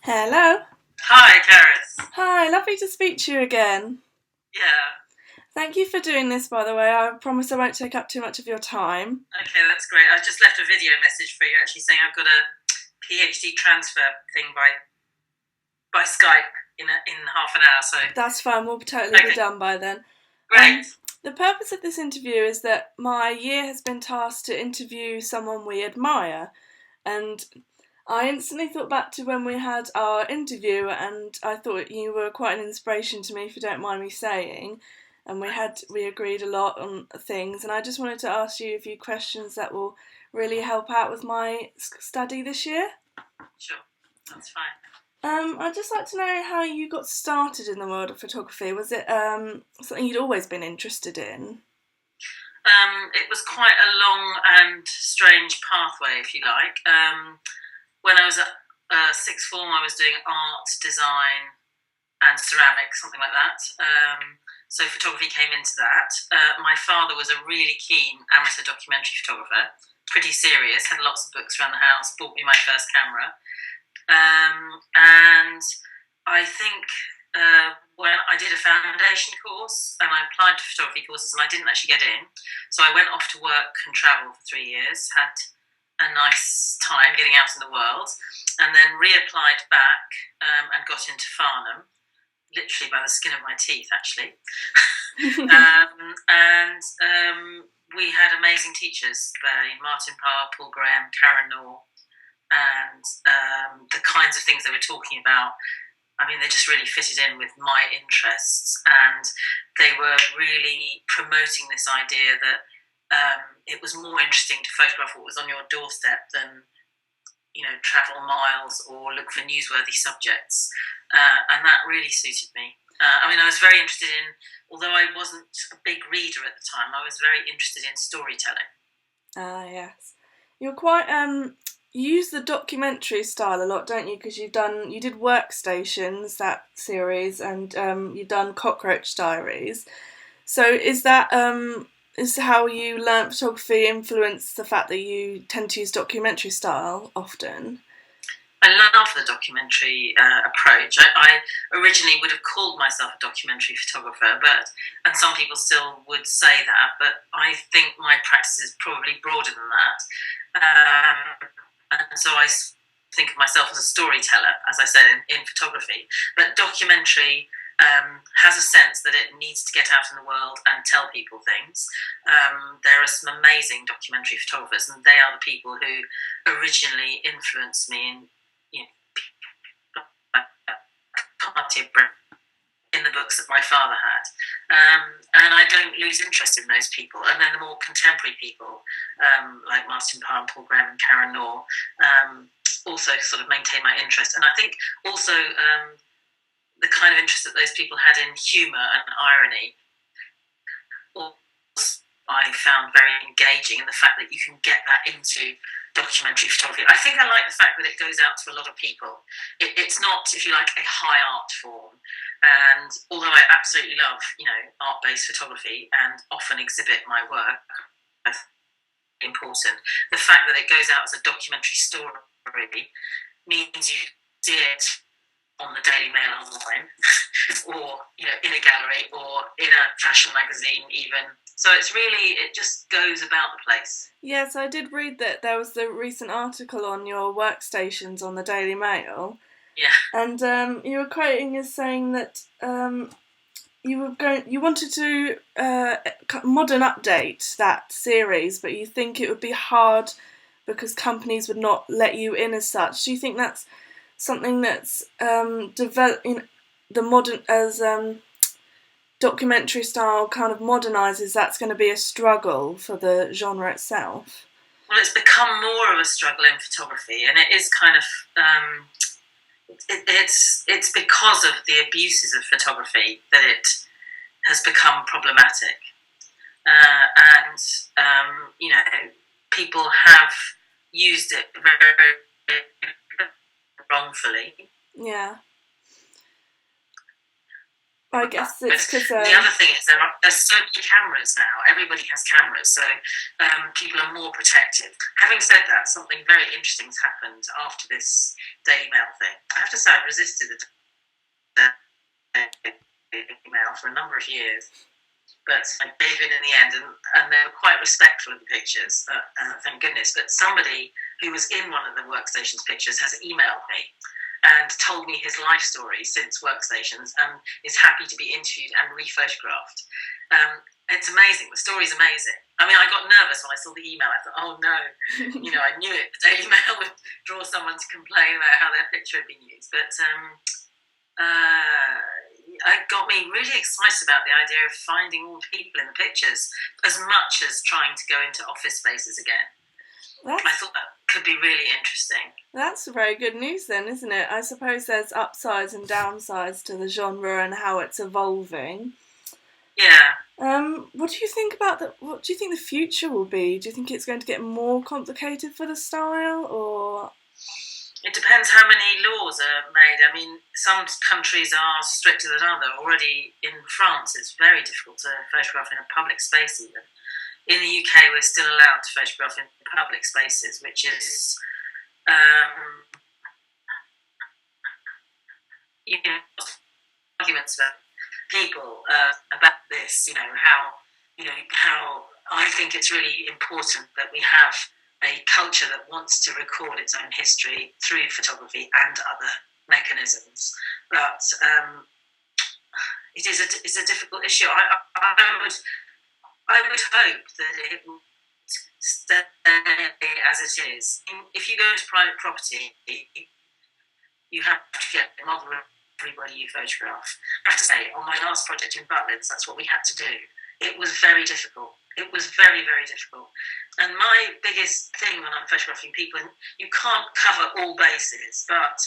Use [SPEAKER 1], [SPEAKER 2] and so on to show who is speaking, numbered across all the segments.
[SPEAKER 1] Hello.
[SPEAKER 2] Hi, Karis.
[SPEAKER 1] Hi, lovely to speak to you again.
[SPEAKER 2] Yeah.
[SPEAKER 1] Thank you for doing this, by the way. I promise I won't take up too much of your time.
[SPEAKER 2] Okay, that's great. I just left a video message for you, actually saying I've got a PhD transfer thing by Skype in half an hour. So
[SPEAKER 1] That's fine, we'll totally be
[SPEAKER 2] okay,
[SPEAKER 1] done by then.
[SPEAKER 2] great.
[SPEAKER 1] The purpose of this interview is that my year has been tasked to interview someone we admire, and I instantly thought back to when we had our interview, and I thought you were quite an inspiration to me, if you don't mind me saying. And we agreed a lot on things, and I just wanted to ask you a few questions that will really help out with my study this year.
[SPEAKER 2] Sure, that's fine.
[SPEAKER 1] I'd just like to know how you got started in the world of photography. Was it something you'd always been interested in?
[SPEAKER 2] It was quite a long and strange pathway, if you like. When I was at sixth form, I was doing art, design, and ceramics, something like that. So photography came into that. My father was a really keen amateur documentary photographer, pretty serious, had lots of books around the house, bought me my first camera. And I think when I did a foundation course and I applied to photography courses and I didn't actually get in. So I went off to work and travel for 3 years, had a nice time getting out in the world, and then reapplied back and got into Farnham, literally by the skin of my teeth, actually. And we had amazing teachers there, Martin Parr, Paul Graham, Karen Knorr, and the kinds of things they were talking about, I mean, they just really fitted in with my interests, and they were really promoting this idea that it was more interesting to photograph what was on your doorstep than, travel miles or look for newsworthy subjects, and that really suited me. I was very interested in, although I wasn't a big reader at the time, I was very interested in storytelling.
[SPEAKER 1] Ah, yes. You're quite you use the documentary style a lot, don't you? Because you did Workstations, that series, and you've done Cockroach Diaries. So is how you learnt photography influenced the fact that you tend to use documentary style often?
[SPEAKER 2] I love the documentary approach. I originally would have called myself a documentary photographer, and some people still would say that, but I think my practice is probably broader than that. And so I think of myself as a storyteller, as I said, in photography. But documentary has a sense that it needs to get out in the world and tell people things. There are some amazing documentary photographers, and they are the people who originally influenced me in the books that my father had. And I don't lose interest in those people. And then the more contemporary people, like Martin Parr and Paul Graham and Karen Knorr, also sort of maintain my interest. And I think also the kind of interest that those people had in humour and irony, I found very engaging, and the fact that you can get that into documentary photography. I think I like the fact that it goes out to a lot of people. It's not, if you like, a high art form. And although I absolutely love, art-based photography and often exhibit my work, I think it's important. The fact that it goes out as a documentary story means you see it on the Daily Mail online, or in a gallery, or in a fashion magazine, even. So it just goes about the place.
[SPEAKER 1] Yes, I did read that there was the recent article on your Workstations on the Daily Mail.
[SPEAKER 2] Yeah.
[SPEAKER 1] And you were quoting as saying that you wanted to modern update that series, but you think it would be hard because companies would not let you in as such. Do you think that's something that's developed in the modern as documentary style kind of modernises? That's going to be a struggle for the genre itself.
[SPEAKER 2] Well, it's become more of a struggle in photography, and it is kind of it's because of the abuses of photography that it has become problematic, and people have used it very, very wrongfully.
[SPEAKER 1] Yeah. I guess it's because
[SPEAKER 2] the other thing is there's so many cameras now. Everybody has cameras, so people are more protective. Having said that, something very interesting has happened after this Daily Mail thing. I have to say, I resisted the Daily Mail for a number of years, but I gave in the end, and they were quite respectful of the pictures, thank goodness. But somebody who was in one of the Workstations pictures has emailed me and told me his life story since Workstations, and is happy to be interviewed and rephotographed. It's amazing. The story's amazing. I mean, I got nervous when I saw the email. I thought, oh no, I knew it. The Daily Mail would draw someone to complain about how their picture had been used. But it got me really excited about the idea of finding all the people in the pictures, as much as trying to go into office spaces again. I thought that could be really interesting.
[SPEAKER 1] That's very good news then, isn't it? I suppose there's upsides and downsides to the genre and how it's evolving.
[SPEAKER 2] Yeah.
[SPEAKER 1] What do you think the future will be? Do you think it's going to get more complicated for the style, or...?
[SPEAKER 2] It depends how many laws are made. I mean, some countries are stricter than others. Already in France, it's very difficult to photograph in a public space even. In the UK, we're still allowed to photograph in public spaces, which is, arguments about people about this. How I think it's really important that we have a culture that wants to record its own history through photography and other mechanisms. But it's a difficult issue. I would hope that it will stay as it is. If you go into private property, you have to get a model of everybody you photograph. I have to say, on my last project in Butlins, that's what we had to do. It was very difficult. It was very, very difficult. And my biggest thing when I'm photographing people, and you can't cover all bases, but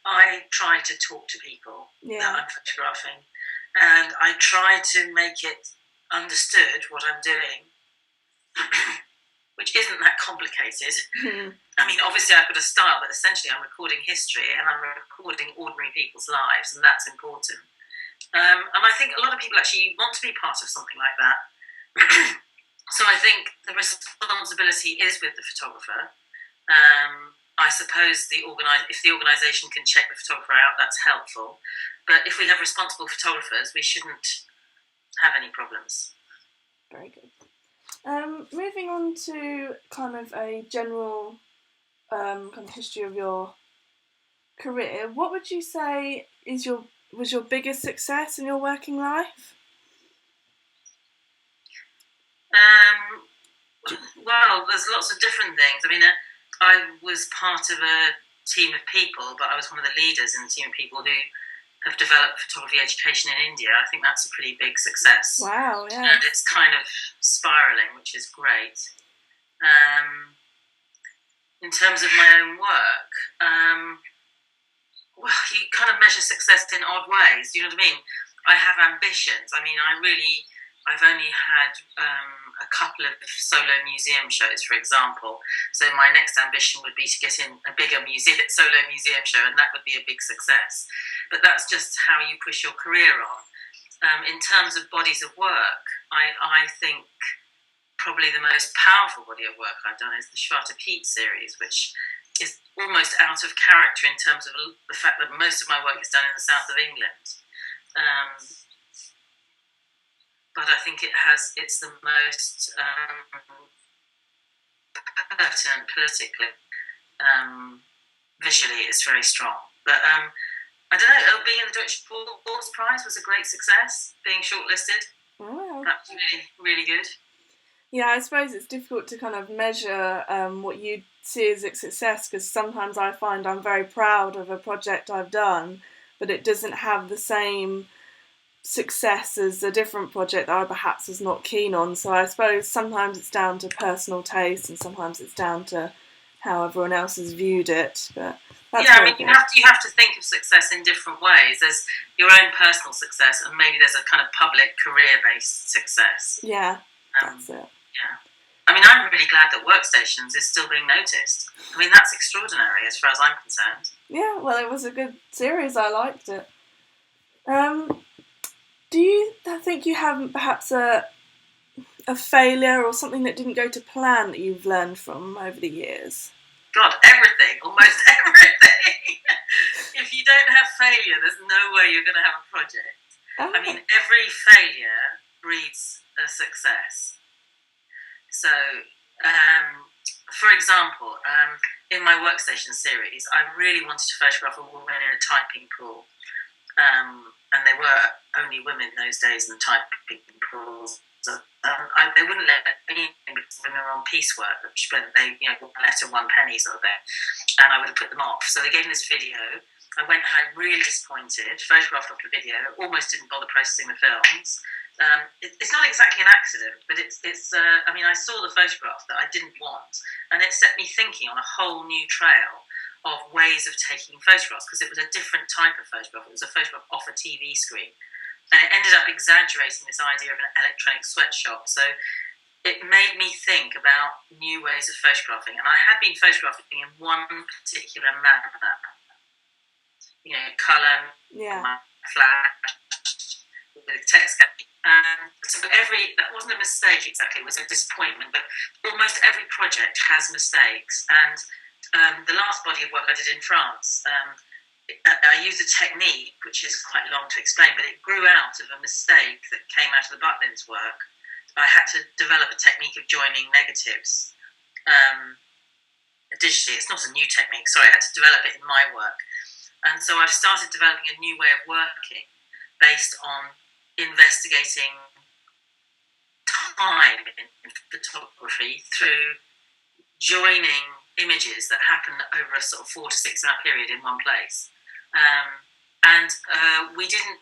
[SPEAKER 2] I try to talk to people that I'm photographing. And I try to make it understood what I'm doing, which isn't that complicated. I mean, obviously I've got a style, but essentially I'm recording history and I'm recording ordinary people's lives, and that's important. And I think a lot of people actually want to be part of something like that. So I think the responsibility is with the photographer. I suppose if the organisation can check the photographer out, that's helpful. But if we have responsible photographers, we shouldn't have any problems.
[SPEAKER 1] Very good. Moving on to kind of a general kind of history of your career, what would you say was your biggest success in your working life?
[SPEAKER 2] Well, there's lots of different things. I mean, I was part of a team of people, but I was one of the leaders in a team of people who have developed photography education in India. I think that's a pretty big success.
[SPEAKER 1] Wow, yeah.
[SPEAKER 2] And it's kind of spiralling, which is great. In terms of my own work, well, you kind of measure success in odd ways. Do you know what I mean? I have ambitions. I mean, I've only had a couple of solo museum shows, for example. So my next ambition would be to get in a bigger solo museum show, and that would be a big success. But that's just how you push your career on. In terms of bodies of work, I think probably the most powerful body of work I've done is the Zwarte Piet series, which is almost out of character in terms of the fact that most of my work is done in the south of England. But I think it's the most pertinent politically. Visually, it's very strong. But I don't know, being in the Deutsche Borders Prize was a great success, being shortlisted.
[SPEAKER 1] Oh.
[SPEAKER 2] That's really, really good.
[SPEAKER 1] Yeah, I suppose it's difficult to kind of measure what you see as a success, because sometimes I find I'm very proud of a project I've done, but it doesn't have the same success as a different project that I perhaps was not keen on. So I suppose sometimes it's down to personal taste, and sometimes it's down to how everyone else has viewed it. But that's
[SPEAKER 2] I mean, you have to think of success in different ways. There's your own personal success, and maybe there's a kind of public career-based success.
[SPEAKER 1] Yeah, that's it.
[SPEAKER 2] Yeah. I mean, I'm really glad that Workstations is still being noticed. I mean, that's extraordinary as far as I'm concerned.
[SPEAKER 1] Yeah, well, it was a good series. I liked it. Do you think you have perhaps a failure or something that didn't go to plan that you've learned from over the years?
[SPEAKER 2] God, everything, almost everything. If you don't have failure, there's no way you're going to have a project.
[SPEAKER 1] Oh.
[SPEAKER 2] I mean, every failure breeds a success. So, for example, in my workstation series, I really wanted to photograph a woman in a typing pool. And there were only women those days in the typing pools. So, they wouldn't let me in because women were on piecework, which meant they, one letter, 1 penny sort of thing, and I would have put them off. So they gave me this video. I went home really disappointed, photographed off the video, almost didn't bother processing the films. It's not exactly an accident, but it's. I mean, I saw the photograph that I didn't want, and it set me thinking on a whole new trail of ways of taking photographs, because it was a different type of photograph. It was a photograph off a TV screen, and it ended up exaggerating this idea of an electronic sweatshop. So it made me think about new ways of photographing, and I had been photographing in one particular manner, colour, flash, with text. And so that wasn't a mistake exactly, it was a disappointment, but almost every project has mistakes. And the last body of work I did in France, I used a technique which is quite long to explain, but it grew out of a mistake that came out of the Butlins work. I had to develop a technique of joining negatives digitally. It's not a new technique, sorry, I had to develop it in my work. And so I've started developing a new way of working based on investigating time in photography through joining images that happen over a sort of 4 to 6 hour period in one place. We didn't,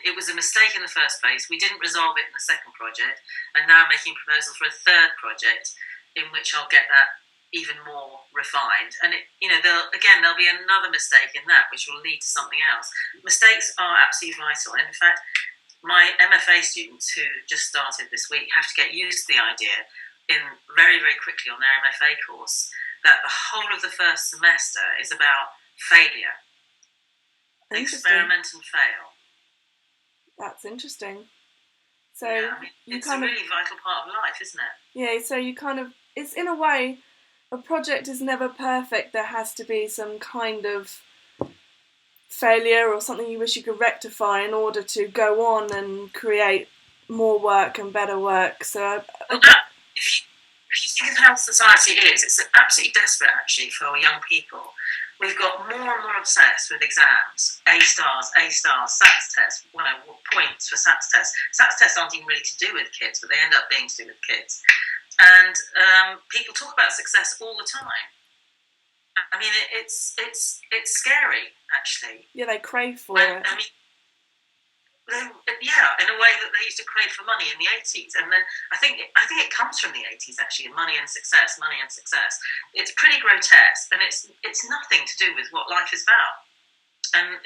[SPEAKER 2] it was a mistake in the first place. We didn't resolve it in the second project, and now I'm making proposals for a third project in which I'll get that even more refined. And there'll be another mistake in that, which will lead to something else. Mistakes are absolutely vital. And in fact, my MFA students who just started this week have to get used to the idea very, very quickly on their MFA course that the whole of the first semester is about failure. Experiment and fail.
[SPEAKER 1] That's interesting. So
[SPEAKER 2] it's a really vital part of life, isn't it?
[SPEAKER 1] Yeah, so it's in a way, a project is never perfect. There has to be some kind of failure or something you wish you could rectify in order to go on and create more work and better work. So
[SPEAKER 2] if you think of how society is, it's absolutely desperate actually for young people. We've got more and more obsessed with exams, A stars, SATs tests, points for SATs tests. SATs tests aren't even really to do with kids, but they end up being to do with kids. And people talk about success all the time. I mean, it's scary, actually.
[SPEAKER 1] Yeah, they crave for it.
[SPEAKER 2] I mean, in a way that they used to crave for money in the 80s, and then I think it comes from the 80s actually. Money and success. It's pretty grotesque, and it's nothing to do with what life is about. And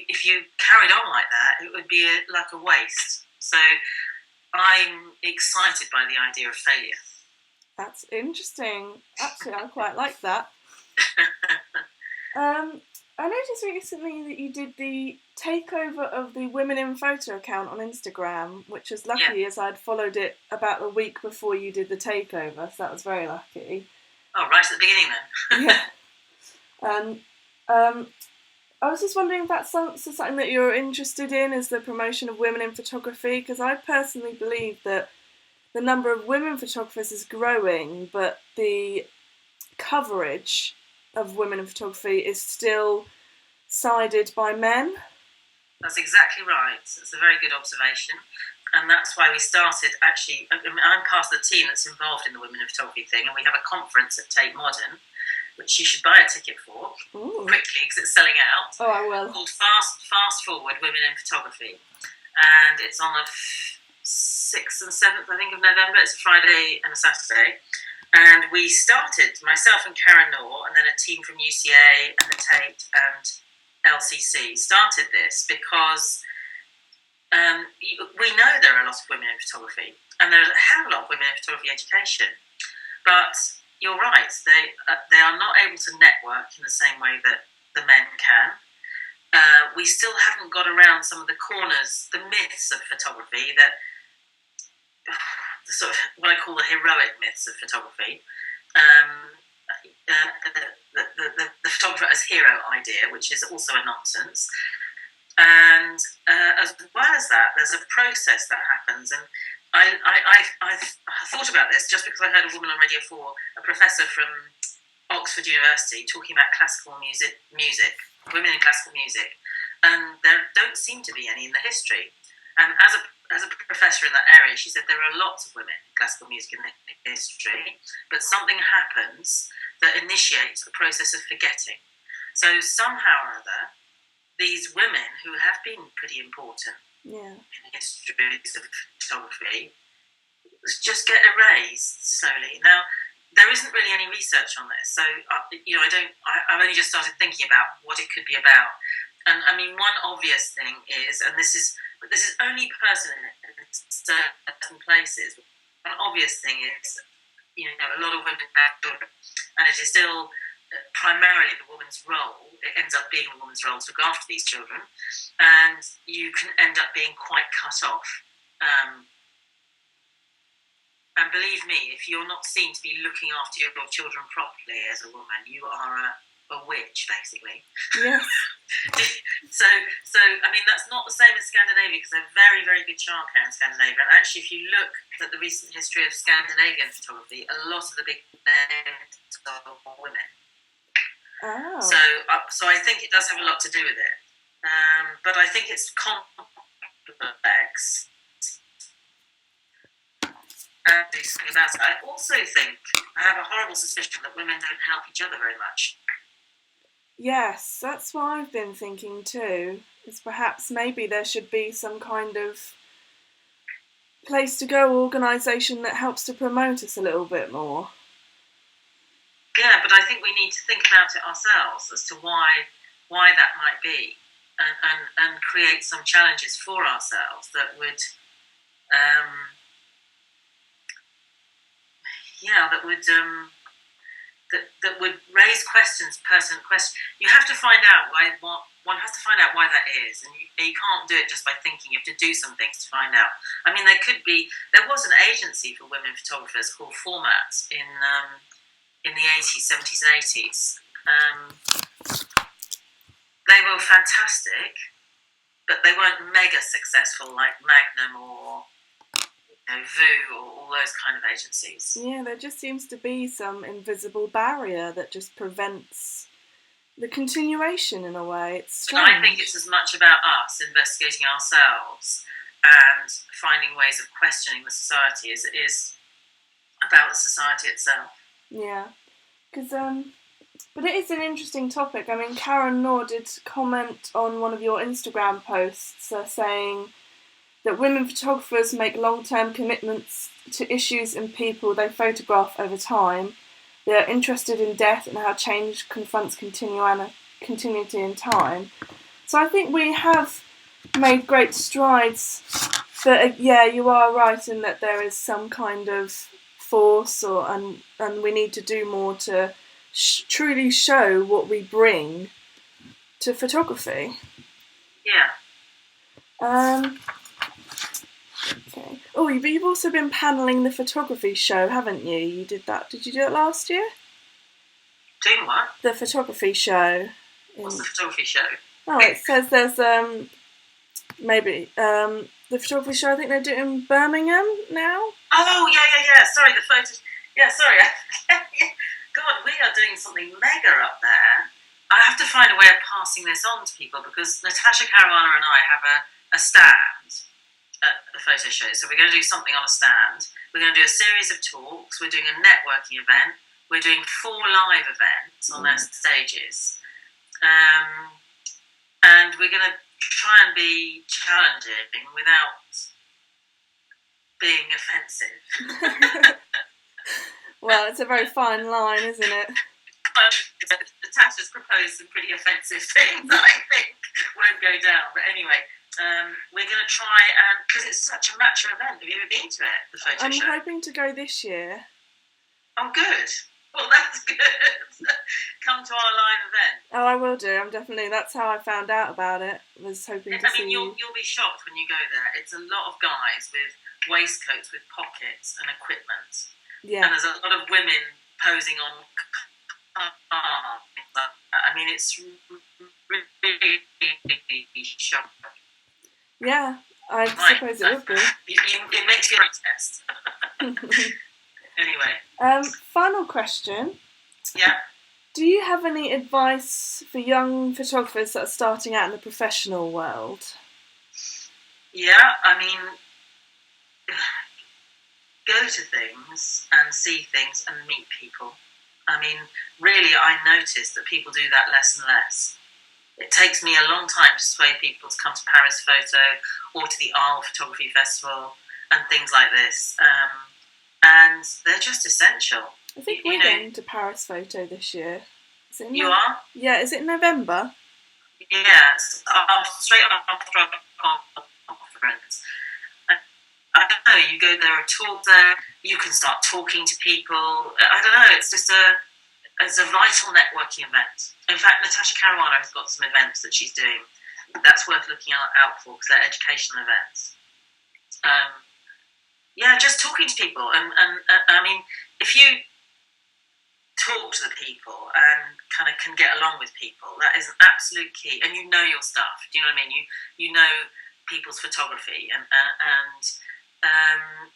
[SPEAKER 2] if you carried on like that, it would be like a waste. So I'm excited by the idea of failure.
[SPEAKER 1] That's interesting. Actually, I quite like that. I noticed recently that you did the takeover of the Women in Photo account on Instagram, which was lucky as I'd followed it about a week before you did the takeover, so that was very lucky.
[SPEAKER 2] Oh, right at the beginning then.
[SPEAKER 1] Yeah. I was just wondering if that's something that you're interested in, is the promotion of women in photography, because I personally believe that the number of women photographers is growing, but the coverage of women in photography is still sided by men.
[SPEAKER 2] That's exactly right. It's a very good observation. And that's why we started, actually, I'm part of the team that's involved in the Women in Photography thing, and we have a conference at Tate Modern, which you should buy a ticket for quickly because it's selling out.
[SPEAKER 1] Oh, I will.
[SPEAKER 2] Called Fast Forward Women in Photography. And it's on the 6th and 7th, I think, of November. It's a Friday and a Saturday. And we started, myself and Karen Noor, and then a team from UCA and the Tate and LCC started this because we know there are a lot of women in photography, and there's a hell of a lot of women in photography education. But you're right, they are not able to network in the same way that the men can. we still haven't got around some of the corners, the myths of photography, that the sort of what I call the heroic myths of photography. The photographer as hero idea, which is also a nonsense. And as well as that, there's a process that happens. And I've thought about this just because I heard a woman on Radio 4, a professor from Oxford University, talking about classical music, women in classical music, and there don't seem to be any in the history. And as a professor in that area, she said there are lots of women in classical music in the history, but something happens that initiates the process of forgetting. So somehow or other, these women who have been pretty important in histories of photography just get erased slowly. Now, there isn't really any research on this, so I've only just started thinking about what it could be about. And I mean, one obvious thing is, and this is only pertinent in certain places. One obvious thing is, a lot of women have children, and it is still primarily the woman's role. It ends up being a woman's role to look after these children, and you can end up being quite cut off. And believe me, if you're not seen to be looking after your children properly as a woman, you are a witch, basically.
[SPEAKER 1] Yes.
[SPEAKER 2] So I mean, that's not the same in Scandinavia, because they're very, very good childcare in Scandinavia. And actually, if you look at the recent history of Scandinavian photography, a lot of the big names are women.
[SPEAKER 1] Oh.
[SPEAKER 2] So I think it does have a lot to do with it. But I think it's complex. I also think, I have a horrible suspicion that women don't help each other very much.
[SPEAKER 1] Yes, that's what I've been thinking too. Is perhaps maybe there should be some kind of place to go organisation that helps to promote us a little bit more.
[SPEAKER 2] Yeah, but I think we need to think about it ourselves as to why that might be, and create some challenges for ourselves that would that would raise questions, pertinent questions. You have to find out one has to find out why that is, and you can't do it just by thinking. You have to do some things to find out. I mean, there was an agency for women photographers called Format in the 80s, 70s and 80s. They were fantastic, but they weren't mega successful like Magnum or VU or all those kind of agencies.
[SPEAKER 1] Yeah, there just seems to be some invisible barrier that just prevents the continuation in a way. It's strange.
[SPEAKER 2] And I think it's as much about us investigating ourselves and finding ways of questioning the society as it is about the society itself.
[SPEAKER 1] Yeah, because but it is an interesting topic. I mean, Karen Knorr did comment on one of your Instagram posts saying that women photographers make long-term commitments to issues and people they photograph over time. They are interested in death and how change confronts continuity in time. So I think we have made great strides. But you are right in that there is some kind of force, and we need to do more to truly show what we bring to photography.
[SPEAKER 2] Yeah.
[SPEAKER 1] Okay. Oh, but you've also been panelling the photography show, haven't you? You did that. Did you do it last year?
[SPEAKER 2] Doing what?
[SPEAKER 1] The photography show.
[SPEAKER 2] What's the photography show?
[SPEAKER 1] Oh, it says there's the photography show. I think they're doing in Birmingham now.
[SPEAKER 2] Oh yeah. Sorry, the photos. Yeah, sorry. God, we are doing something mega up there. I have to find a way of passing this on to people, because Natasha Caruana and I have a stand at the photo show. So we're going to do something on a stand. We're going to do a series of talks. We're doing a networking event. We're doing 4 live events on their stages. And we're going to try and be challenging without being offensive.
[SPEAKER 1] Well, it's a very fine line, isn't it?
[SPEAKER 2] Natasha's proposed some pretty offensive things that I think won't go down. But anyway, we're going to try, and because it's such a macho event. Have you ever been to it, the photo show?
[SPEAKER 1] I'm hoping to go this year.
[SPEAKER 2] Oh, good. Well, that's good. Come to our live event.
[SPEAKER 1] Oh, I will do. That's how I found out about it. Was hoping to see you.
[SPEAKER 2] You'll be shocked when you go there. It's a lot of guys with waistcoats with pockets and equipment.
[SPEAKER 1] Yeah.
[SPEAKER 2] And there's a lot of women posing on. I mean, it's really shocking.
[SPEAKER 1] Yeah, I suppose it would be.
[SPEAKER 2] It makes you test. Anyway.
[SPEAKER 1] Final question.
[SPEAKER 2] Yeah.
[SPEAKER 1] Do you have any advice for young photographers that are starting out in the professional world?
[SPEAKER 2] Yeah, I mean, go to things and see things and meet people. I mean, really, I noticed that people do that less and less. It takes me a long time to sway people to come to Paris Photo or to the Arles Photography Festival and things like this. And they're just essential.
[SPEAKER 1] I think we're going to Paris Photo this year. Is it
[SPEAKER 2] you are?
[SPEAKER 1] Yeah, is it November?
[SPEAKER 2] Yeah, straight after our conference. I don't know, you go there, a talk there, you can start talking to people. I don't know, it's a vital networking event. In fact, Natasha Caruana has got some events that she's doing that's worth looking out for because they're educational events. Yeah, just talking to people. And I mean, if you talk to the people and kind of can get along with people, that is an absolute key. And you know your stuff. Do you know what I mean? You know people's photography, and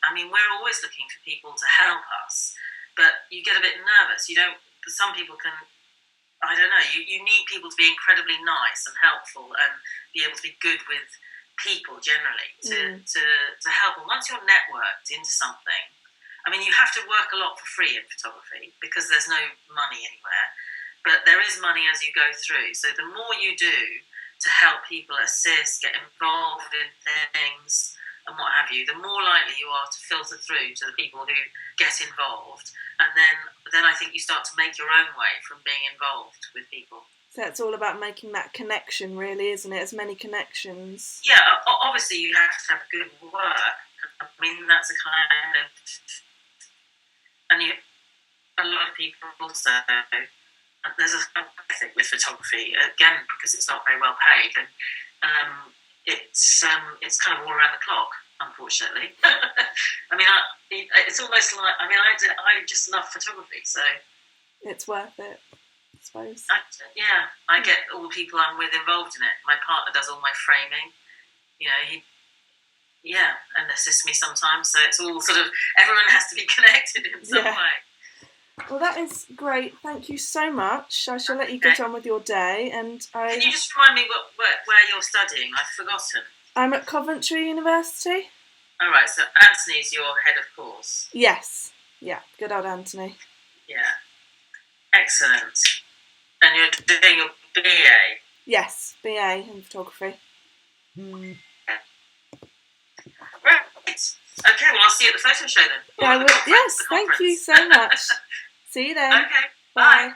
[SPEAKER 2] I mean, we're always looking for people to help us, but you get a bit nervous. You don't. Some people can. I don't know. You need people to be incredibly nice and helpful and be able to be good with people generally to help. And once you're networked into something, I mean, you have to work a lot for free in photography because there's no money anywhere, but there is money as you go through. So the more you do to help people assist, get involved in things and what have you, the more likely you are to filter through to the people who get involved. And then I think you start to make your own way from being involved with people.
[SPEAKER 1] So it's all about making that connection, really, isn't it? As many connections.
[SPEAKER 2] Yeah, obviously you have to have good work. I mean, that's a kind of... And a lot of people also... There's a ethic with photography, again, because it's not very well paid. And it's kind of all around the clock, unfortunately. I mean, it's almost like, I mean, I just love photography, so...
[SPEAKER 1] It's worth it, I suppose.
[SPEAKER 2] I get all the people I'm with involved in it. My partner does all my framing. You know, and assists me sometimes, so it's all sort of, everyone has to be connected in some way.
[SPEAKER 1] Well, that is great. Thank you so much. I shall let you get on with your day. And
[SPEAKER 2] Can you just remind me where you're studying? I've forgotten.
[SPEAKER 1] I'm at Coventry University.
[SPEAKER 2] All right, so Anthony's your head of course.
[SPEAKER 1] Yes. Yeah, good old Anthony.
[SPEAKER 2] Yeah. Excellent. And you're doing your BA?
[SPEAKER 1] Yes, BA in photography.
[SPEAKER 2] Great. Okay, well, I'll see you at the photo show then.
[SPEAKER 1] Yes, thank you so much. See you then.
[SPEAKER 2] Okay, bye.